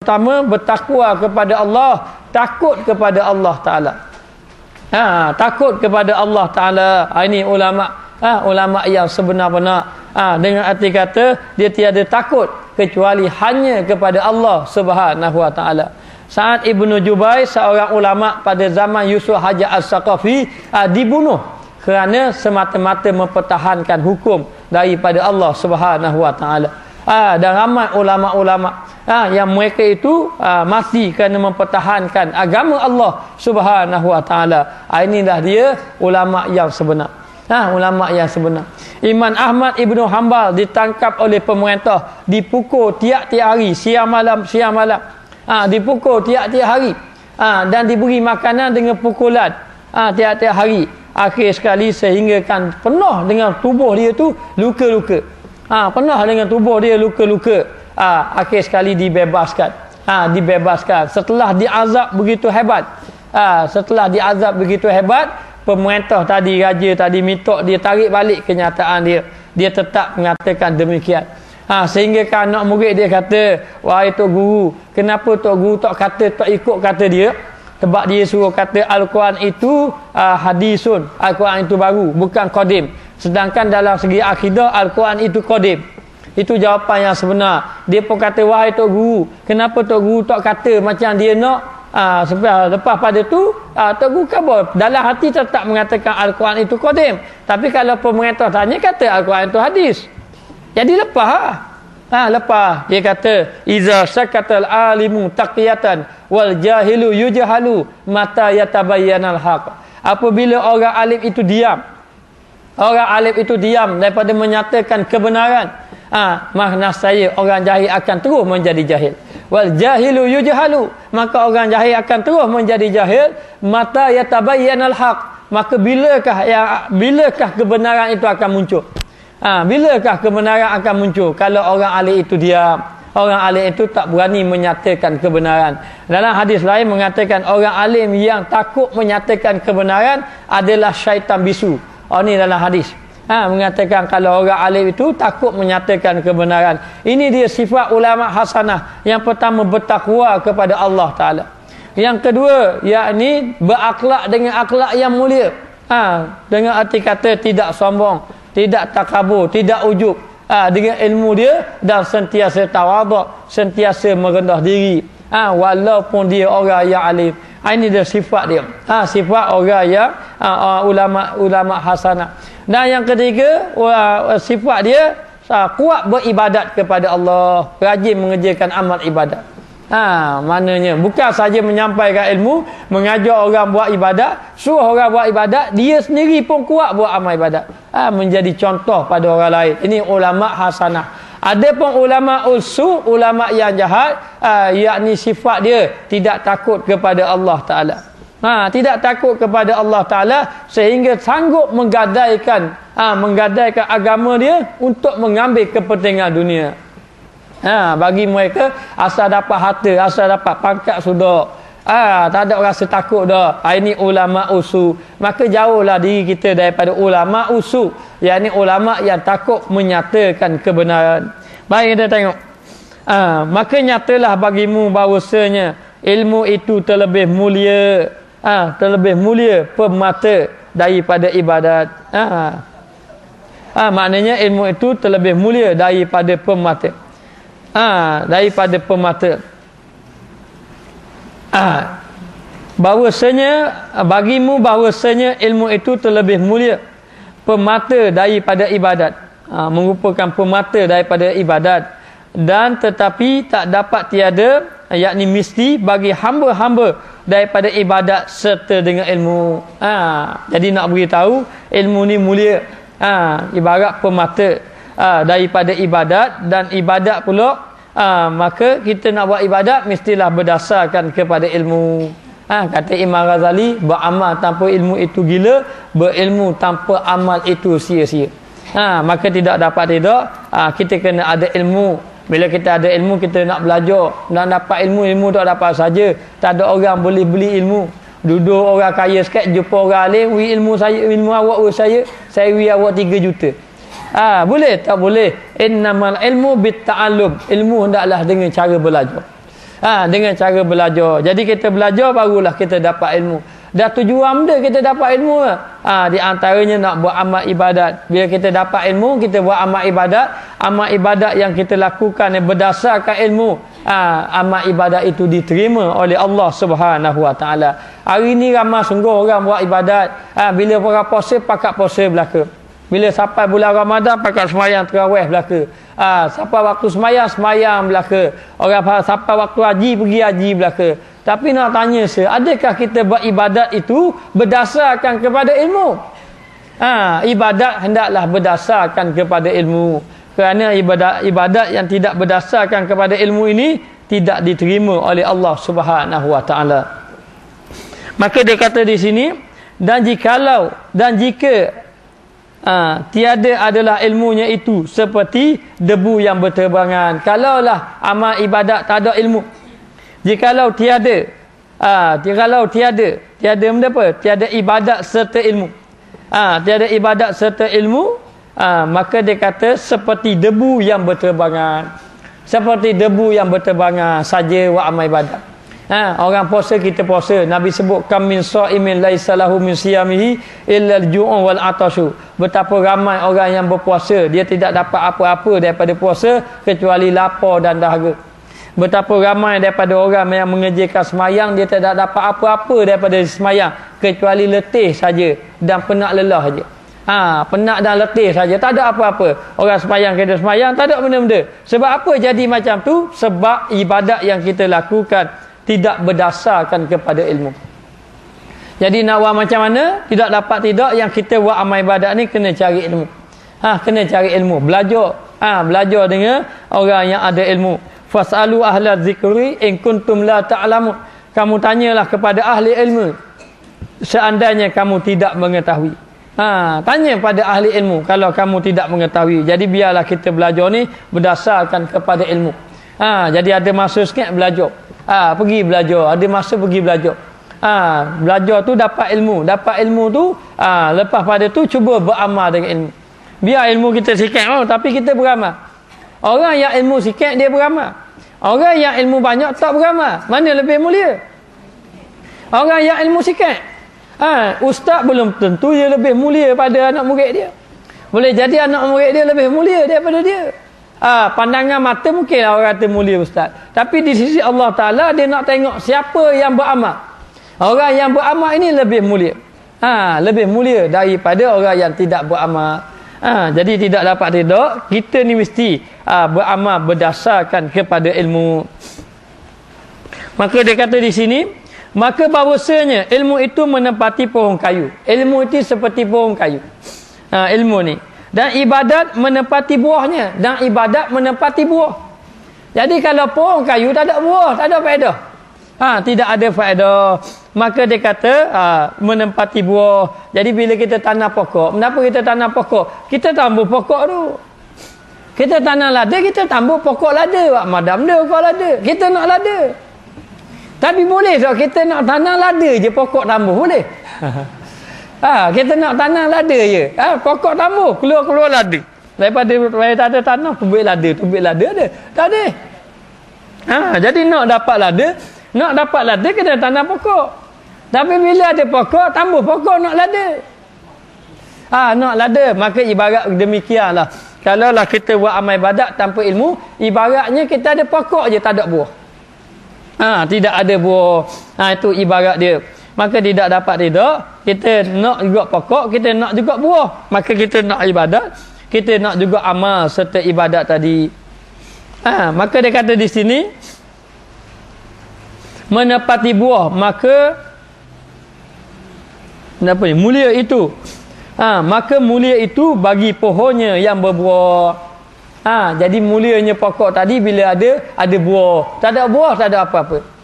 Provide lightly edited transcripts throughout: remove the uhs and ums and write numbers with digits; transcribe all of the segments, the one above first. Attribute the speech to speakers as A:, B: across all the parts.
A: pertama bertakwa kepada Allah, takut kepada Allah Taala. Takut kepada Allah Taala. Ini ulama yang sebenar-benar. Dengan arti kata dia tiada takut kecuali hanya kepada Allah Subhanahu Wa Taala. Sa'ad Ibnu Jubair, seorang ulama pada zaman Yusuf Hajar As-Saqafi, dibunuh kerana semata-mata mempertahankan hukum daripada Allah Subhanahu Wa Taala. Dan ramai ulama-ulama yang mereka itu mati kerana mempertahankan agama Allah Subhanahu Wa Taala. Inilah dia ulama yang sebenar. Ulama yang sebenar. Imam Ahmad Ibnu Hanbal ditangkap oleh pemerintah, dipukul tiap-tiap hari, siang malam. Dipukul tiap-tiap hari. Dan diberi makanan dengan pukulan tiap-tiap hari. Akhir sekali sehingga kan penuh dengan tubuh dia tu luka-luka. Penuh dengan tubuh dia luka-luka. Akhir sekali dibebaskan. Setelah diazab begitu hebat. Pemerintah tadi, raja tadi minta dia tarik balik kenyataan dia. Dia tetap mengatakan demikian. Sehingga kan anak murid dia kata, wahai Tok Guru, kenapa Tok Guru tak ikut kata dia? Sebab dia suruh kata Al-Quran itu hadisun, Al-Quran itu baru, bukan qadim. Sedangkan dalam segi akidah Al-Quran itu qadim. Itu jawapan yang sebenar. Dia pun kata, wahai Tok Guru, kenapa Tok Guru tak kata macam dia nak? Lepas pada tu Tok Guru khabar dalam hati tetap mengatakan Al-Quran itu qadim. Tapi kalau pemerintah tanya, kata Al-Quran itu hadis. Jadi lepas lepas dia kata, iza sakatal alimu taqiyatan wal jahilu yujhalu mata yatabayyanal haq. Apabila orang alim itu diam, daripada menyatakan kebenaran, makna saya orang jahil akan terus menjadi jahil. Wal jahilu yujhalu, maka orang jahil akan terus menjadi jahil. Mata yatabayyanal haq, maka bilakah kebenaran itu akan muncul? Bilakah kebenaran akan muncul? Kalau orang alim itu diam, orang alim itu tak berani menyatakan kebenaran. Dalam hadis lain mengatakan orang alim yang takut menyatakan kebenaran adalah syaitan bisu. Ini dalam hadis. Mengatakan kalau orang alim itu takut menyatakan kebenaran. Ini dia sifat ulama hasanah. Yang pertama, bertakwa kepada Allah Ta'ala. Yang kedua, yakni berakhlak dengan akhlak yang mulia. Dengan arti kata tidak sombong, tidak takabur, tidak ujub. Dengan ilmu dia dan sentiasa tawaduk, sentiasa merendah diri. Walaupun dia orang yang alim. Ini dia sifat dia. Sifat orang yang ulama hasanah. Dan yang ketiga, sifat dia kuat beribadat kepada Allah, rajin mengerjakan amal ibadat. Maknanya bukan saja menyampaikan ilmu, mengajar orang buat ibadat, suruh orang buat ibadat, dia sendiri pun kuat buat amal ibadat. Menjadi contoh pada orang lain. Ini ulama hasanah. Ada pun ulama usul, ulama yang jahat, yakni sifat dia tidak takut kepada Allah Ta'ala. Tidak takut kepada Allah Ta'ala sehingga sanggup menggadaikan agama dia untuk mengambil kepentingan dunia. Bagi mereka asal dapat harta, asal dapat pangkat sudah, tak ada rasa takut dah. Ini ulama usul. Maka jauhlah diri kita daripada ulama usul, yakni ulama yang takut menyatakan kebenaran. Baik, kita tengok. Maka nyatalah bagimu bahawasanya ilmu itu terlebih mulia, permata daripada ibadat. Maknanya ilmu itu terlebih mulia daripada permata. Daripada permata. Bahawasanya bagimu bahawasanya ilmu itu terlebih mulia, permata daripada ibadat. Merupakan permata daripada ibadat. Dan tetapi tak dapat tiada, yakni mesti bagi hamba-hamba daripada ibadat serta dengan ilmu. Jadi nak beritahu ilmu ni mulia. Ibarat permata daripada ibadat, dan ibadat pula maka kita nak buat ibadat mestilah berdasarkan kepada ilmu. Kata Imam Ghazali, beramal tanpa ilmu itu gila, berilmu tanpa amal itu sia-sia. Maka tidak dapat kita kena ada ilmu. Bila kita ada ilmu, kita nak belajar, nak dapat ilmu tak dapat saja. Tak ada orang boleh beli ilmu. Duduk orang kaya sikit, jumpa orang alim, wi ilmu saya, ilmu awak saya wi awak 3 juta. Boleh? Tak boleh. Innamal ilmu bitta'allum. Ilmu hendaklah dengan cara belajar. Dengan cara belajar. Jadi kita belajar barulah kita dapat ilmu. Dah tujuan benda kita dapat ilmu. Di antaranya nak buat amal ibadat. Bila kita dapat ilmu, kita buat amal ibadat. Amal ibadat yang kita lakukan yang berdasarkan ilmu, amal ibadat itu diterima oleh Allah Subhanahu Wa Taala. Hari ni ramai sungguh orang buat ibadat. Bila orang puasa, pakat puasa belaka. Bila sampai bulan Ramadan, pakat semayang tarawih belaka. Sampai waktu semayang belaka. Orang sampai waktu haji, pergi haji belaka. Tapi nak tanya adakah kita buat ibadat itu berdasarkan kepada ilmu? Ibadat hendaklah berdasarkan kepada ilmu. Kerana ibadat yang tidak berdasarkan kepada ilmu ini tidak diterima oleh Allah Subhanahu Wa Taala. Maka dia kata di sini, dan jika tiada adalah ilmunya itu seperti debu yang berterbangan. Kalaulah amal ibadat tak ada ilmu, jikalau tiada benda apa? Tiada ibadat serta ilmu. Tiada ibadat serta ilmu, maka dia kata seperti debu yang berterbangan. Seperti debu yang berterbangan saja wa amal ibadat. Orang puasa, kita puasa. Nabi sebut kam min shaimin laisa lahu min siyamihi illa al-ju'u wal atashu. Betapa ramai orang yang berpuasa, dia tidak dapat apa-apa daripada puasa kecuali lapar dan dahaga. Betapa ramai daripada orang yang mengerjakan semayang, dia tidak dapat apa-apa daripada semayang kecuali letih saja dan penat lelah saja. Penat dan letih saja, tak ada apa-apa. Orang semayang, kita semayang, tak ada benda-benda. Sebab apa jadi macam tu? Sebab ibadat yang kita lakukan tidak berdasarkan kepada ilmu. Jadi nak buat macam mana? Tidak dapat tidak, yang kita buat amal ibadat ni kena cari ilmu. Kena cari ilmu, belajar. Belajar dengan orang yang ada ilmu. Fasalu ahla zikri in kuntum la ta'lamun. Kamu tanyalah kepada ahli ilmu seandainya kamu tidak mengetahui. Tanya pada ahli ilmu kalau kamu tidak mengetahui. Jadi biarlah kita belajar ni berdasarkan kepada ilmu. Jadi ada masa sikit belajar. Pergi belajar, ada masa pergi belajar. Belajar tu dapat ilmu tu, lepas pada tu cuba beramal dengan ilmu. Biar ilmu kita sikit tapi kita beramal. Orang yang ilmu sikit dia beramal. Orang yang ilmu banyak tak beramal. Mana lebih mulia? Orang yang ilmu sikit. Ustaz belum tentu dia lebih mulia pada anak murid dia. Boleh jadi anak murid dia lebih mulia daripada dia. Pandangan mata mungkin orang kata mulia ustaz, tapi di sisi Allah Ta'ala dia nak tengok siapa yang beramal. Orang yang beramal ini lebih mulia, lebih mulia daripada orang yang tidak beramal. Jadi tidak dapat tidak, kita ni mesti beramal berdasarkan kepada ilmu. Maka dia kata di sini, maka bahawasanya ilmu itu menempati pohon kayu. Ilmu itu seperti pohon kayu, ilmu ni. Dan ibadat menempati buahnya. Dan ibadat menempati buah. Jadi kalau pohon kayu tak ada buah, tak ada faedah. Tidak ada faedah. Maka dia kata menempati buah. Jadi bila kita tanam pokok, kenapa kita tanam pokok? Kita tambah pokok tu. Kita tanam lada, kita tambah pokok lada. Madam dia pokok lada. Kita nak lada. Tapi boleh tak kita nak tanam lada je pokok tambah? Boleh? Kita nak tanam lada je. Pokok tambah, keluar lada. Daripada tak ada tanah, tubik lada ada. Tak ada. Jadi nak dapat lada, kita tanam pokok. Tapi bila ada pokok, tambah pokok nak lada. Nak lada. Maka ibarat demikianlah. Kalaulah kita buat amal ibadat tanpa ilmu, ibaratnya kita ada pokok je, tak ada buah. Tidak ada buah. Itu ibarat dia. Maka tidak dapat tidak, kita nak juga pokok, kita nak juga buah. Maka kita nak ibadat, kita nak juga amal serta ibadat tadi. Maka dia kata di sini, menepati buah, maka apa ni? Mulia itu. Maka mulia itu bagi pohonnya yang berbuah. Jadi mulianya pokok tadi bila ada buah. Tak ada buah, tak ada apa-apa.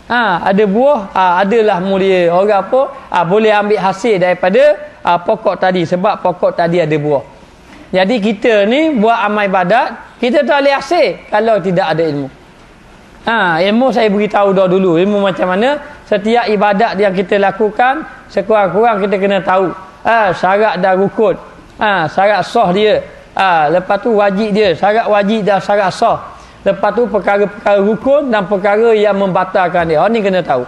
A: Ada buah, adalah mulia. Orang apa? Boleh ambil hasil daripada pokok tadi. Sebab pokok tadi ada buah. Jadi kita ni buat amal ibadat, kita tak boleh hasil kalau tidak ada ilmu. Ilmu saya beritahu dah dulu. Ilmu macam mana? Setiap ibadat yang kita lakukan, sekurang-kurang kita kena tahu syarat dan rukun. Syarat sah dia. Lepas tu wajib dia. Syarat wajib dan syarat sah. Lepas tu perkara-perkara rukun dan perkara yang membatalkan dia. Ni kena tahu.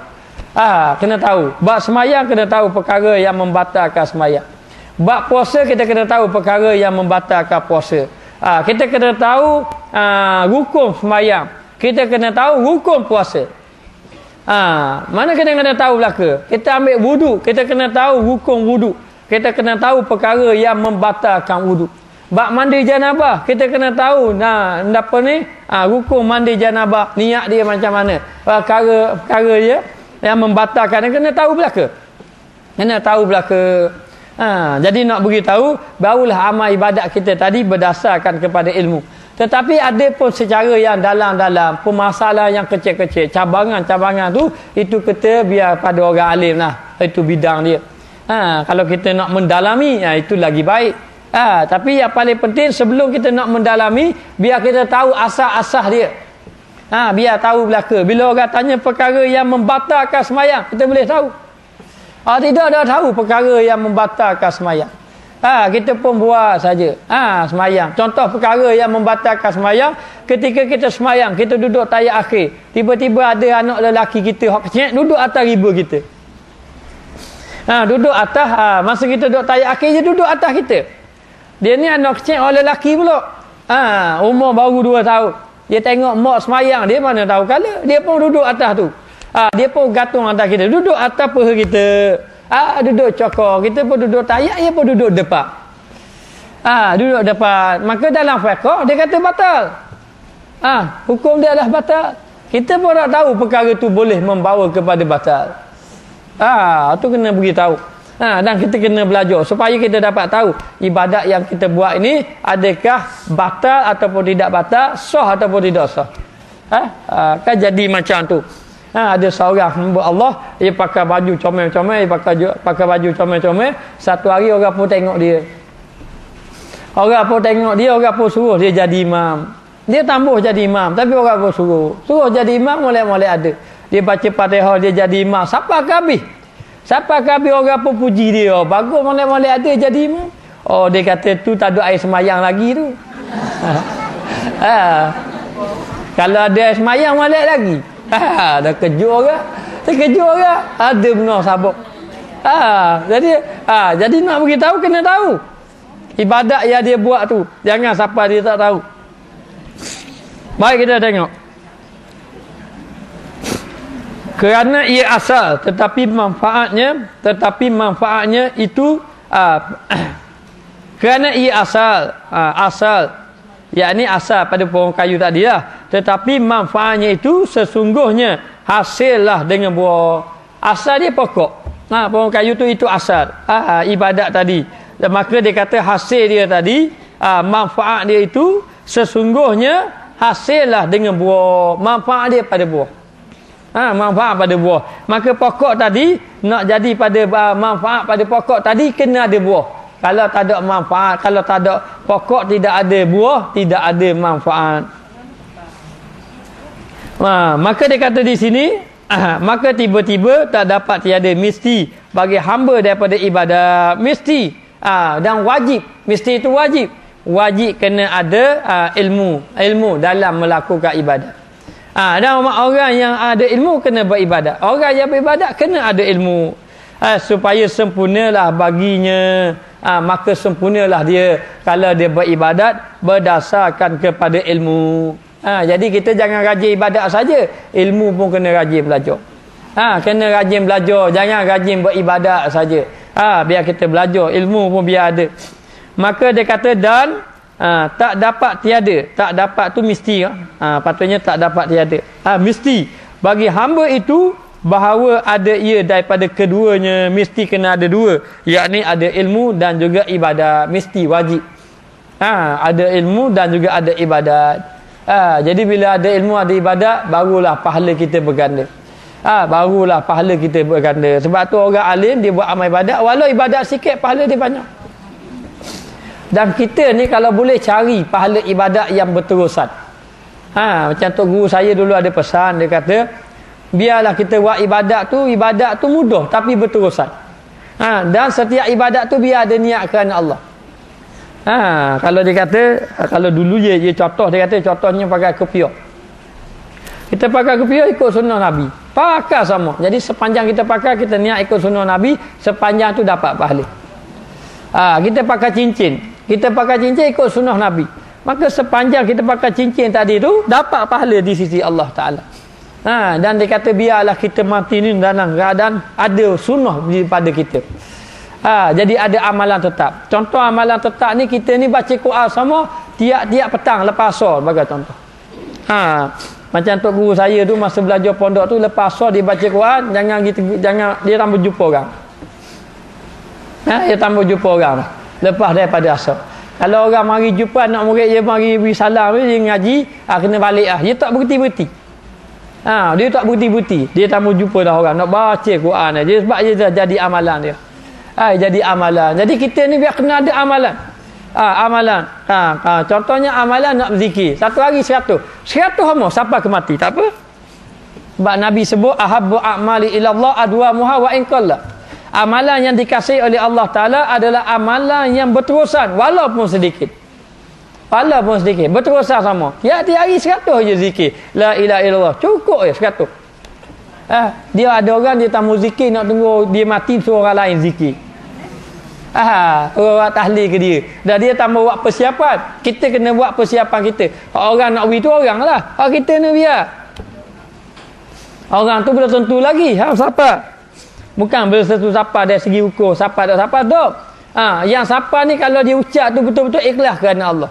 A: Kena tahu. Bab semayang kena tahu perkara yang membatalkan semayang. Bab puasa kita kena tahu perkara yang membatalkan puasa. Kita kena tahu rukun semayang. Kita kena tahu rukun puasa. Mana kita kena tahu belaka? Kita ambil wudu, kita kena tahu rukun wudu. Kita kena tahu perkara yang membatalkan wudu. Bab mandi janabah, kita kena tahu apa ni? Rukun mandi janabah, niat dia macam mana? Perkara dia yang membatalkan, dia kena tahu belaka. Kena tahu belaka. Jadi nak beritahu, barulah amal ibadat kita tadi berdasarkan kepada ilmu. Tetapi ada pun secara yang dalam-dalam, permasalahan yang kecil-kecil, cabangan-cabangan tu, itu kita biar pada orang alim lah. Itu bidang dia. Kalau kita nak mendalami, itu lagi baik. Tapi yang paling penting sebelum kita nak mendalami, biar kita tahu asas-asas dia. Biar tahu belaka. Bila orang tanya perkara yang membatalkan semayang, kita boleh tahu. Tidak ada tahu perkara yang membatalkan semayang. Kita pun buat saja. Semayang. Contoh perkara yang membatalkan semayang, ketika kita semayang, kita duduk tayat akhir. Tiba-tiba ada anak lelaki kita hak kecil duduk atas riba kita. Duduk atas, masa kita duduk tayat akhir, dia duduk atas kita. Dia ni anak kecil orang lelaki pula. Umur baru 2 tahun. Dia tengok mak semayang, dia mana tahu kala. Dia pun duduk atas tu. Dia pun gantung atas kita. Duduk atas peha kita. Duduk cokor. Kita pun duduk tayak, dia pun duduk depan. Duduk depan. Maka dalam fiqh dia kata batal. Hukum dia adalah batal. Kita pun tak tahu perkara tu boleh membawa kepada batal. Tu kena beritahu. Dan kita kena belajar supaya kita dapat tahu ibadat yang kita buat ini adakah batal ataupun tidak batal, sah ataupun tidak sah. Kan jadi macam tu. Ada seorang hamba Allah, dia pakai baju comel-comel, pakai baju comel-comel, satu hari orang pun tengok dia. Orang pun suruh dia jadi imam. Dia tambuh jadi imam, tapi orang pun suruh jadi imam, molek-molek ada. Dia baca Fatihah, dia jadi imam. Sampai habis orang pun puji dia. Bagus molek-molek ada jadi imam. Dia kata tu tak ada air semayang lagi tu. Kalau ada air semayang molek lagi. Dah kejut orang. Terkejut orang. Ada benar sabuk. Jadi nak beritahu kena tahu. Ibadat yang dia buat tu. Jangan siapa dia tak tahu. Baik, kita tengok. Kerana ia asal, tetapi manfaatnya itu kerana ia asal, yakni asal pada pohon kayu tadi lah. Tetapi manfaatnya itu sesungguhnya hasillah dengan buah. Asal dia pokok. Pohon kayu tu itu asal. Ibadat tadi. Dan maka dia kata hasil dia tadi, manfaat dia itu sesungguhnya hasillah dengan buah. Manfaat dia pada buah. Manfaat pada buah. Maka pokok tadi nak jadi pada manfaat pada pokok tadi kena ada buah. Kalau tak ada manfaat, kalau tak ada pokok, tidak ada buah, tidak ada manfaat. Maka dia kata di sini, maka tiba-tiba tak dapat tiada mesti bagi hamba daripada ibadat, mesti dan wajib. Mesti itu wajib kena ada ilmu dalam melakukan ibadat. Dan orang yang ada ilmu kena beribadat. Orang yang beribadat kena ada ilmu. Supaya sempurnalah baginya. Maka sempurnalah dia kalau dia beribadat berdasarkan kepada ilmu. Jadi kita jangan rajin ibadat saja. Ilmu pun kena rajin belajar. Kena rajin belajar. Jangan rajin beribadat saja. Biar kita belajar. Ilmu pun biar ada. Maka dia kata dan tak dapat tiada. Tak dapat tu mesti. Patutnya tak dapat tiada. Mesti. Bagi hamba itu, bahawa ada ia daripada keduanya. Mesti kena ada dua. Yakni ada ilmu dan juga ibadat. Mesti wajib. Ada ilmu dan juga ada ibadat. Jadi bila ada ilmu, ada ibadat, barulah pahala kita berganda. Barulah pahala kita berganda. Sebab tu orang alim, dia buat amal ibadat. Walau ibadat sikit, pahala dia banyak. Dan kita ni kalau boleh cari pahala ibadat yang berterusan. Macam tu guru saya dulu ada pesan, dia kata biarlah kita buat ibadat tu mudah tapi berterusan. Dan setiap ibadat tu biar ada niat kerana Allah. Kalau dia kata, kalau dulu dia contoh, dia kata contohnya pakai kopiah. Kita pakai kopiah ikut sunnah Nabi. Pakai sama. Jadi sepanjang kita pakai, kita niat ikut sunnah Nabi, sepanjang tu dapat pahala. Kita pakai cincin. Kita pakai cincin ikut sunnah Nabi. Maka sepanjang kita pakai cincin tadi tu, dapat pahala di sisi Allah Ta'ala. Dan dia kata biarlah kita mati ni dalam keadaan ada sunnah daripada kita. Jadi ada amalan tetap. Contoh amalan tetap ni, kita ni baca Quran sama tiap-tiap petang lepas asar bagi contoh. Macam tok guru saya tu masa belajar pondok tu, lepas asar dia baca Quran, jangan dia tak berjumpa orang. Dia tak berjumpa orang lepas daripada asar. Kalau orang mari jumpa anak murid dia, mari beri salam, dia ngaji, kena balik dia tak berhenti-berhenti. Dia tak berhenti-berhenti. Dia tak berjumpa dah orang nak baca Quran dia, sebab dia dah jadi amalan dia. Jadi amalan. Jadi kita ni biar kena ada amalan. Amalan. Contohnya amalan nak berzikir. Satu hari 100 hama sampai ke mati. Tak apa. Sebab Nabi sebut ahabbu a'mali ilallah adwamuha wa in qalla. Amalan yang dikasihi oleh Allah Ta'ala adalah amalan yang berterusan walaupun sedikit. Walaupun sedikit. Berterusan sama. Ya, tiap hari 100 je zikir. La ilaha illallah. Cukup je 100. Dia ada orang dia tamu zikir, nak tunggu dia mati suruh orang lain zikir. Orang tahlil ke dia. Dan dia tambah buat persiapan. Kita kena buat persiapan kita. Orang nak beri tu orang lah. Kita ni biar. Orang tu belum tentu lagi. Siapa? Bukan belum tentu siapa dari segi ukur. Siapa tak siapa tak. Yang siapa ni kalau dia ucap tu betul-betul ikhlas kerana Allah.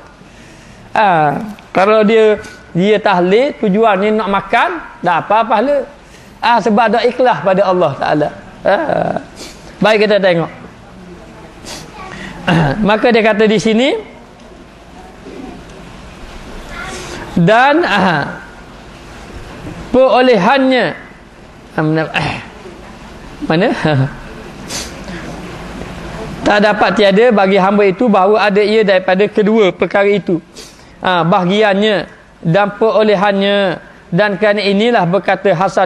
A: Kalau dia tahlil tujuannya nak makan, dah apa pahala. Sebab dah ikhlas pada Allah Ta'ala. Baik, kita tengok. Maka dia kata di sini, dan perolehannya mana? Tak dapat tiada bagi hamba itu bahawa ada ia daripada kedua perkara itu, bahagiannya dan perolehannya. Dan kerana inilah berkata Hasan